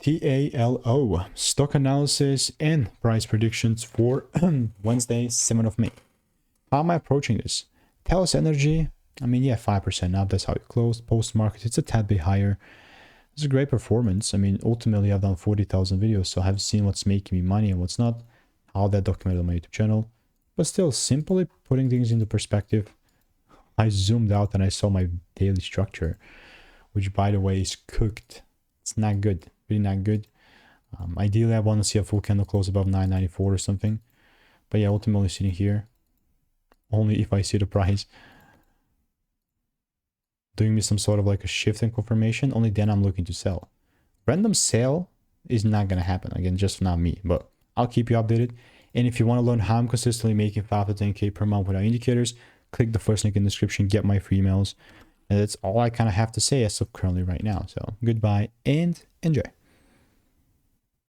TALO stock analysis and price predictions for Wednesday, 7th of May. How am I approaching this? Talos Energy, I mean, yeah, 5% up. That's how it closed. Post market, it's a tad bit higher. It's a great performance. I mean, ultimately, I've done 40,000 videos, so I've seen what's making me money and what's not. All that documented on my YouTube channel. But still, simply putting things into perspective, I zoomed out and I saw my daily structure, which, by the way, is cooked. It's not good. Really not good. Ideally, I want to see a full candle close above 994 or something. But yeah, ultimately sitting here, only if I see the price doing me some sort of like a shift and confirmation, only then I'm looking to sell. Random sale is not going to happen. Again, just not me, but I'll keep you updated. And if you want to learn how I'm consistently making 5 to 10K per month without indicators, click the first link in the description, get my free emails. And that's all I kind of have to say as of currently right now. So goodbye and enjoy.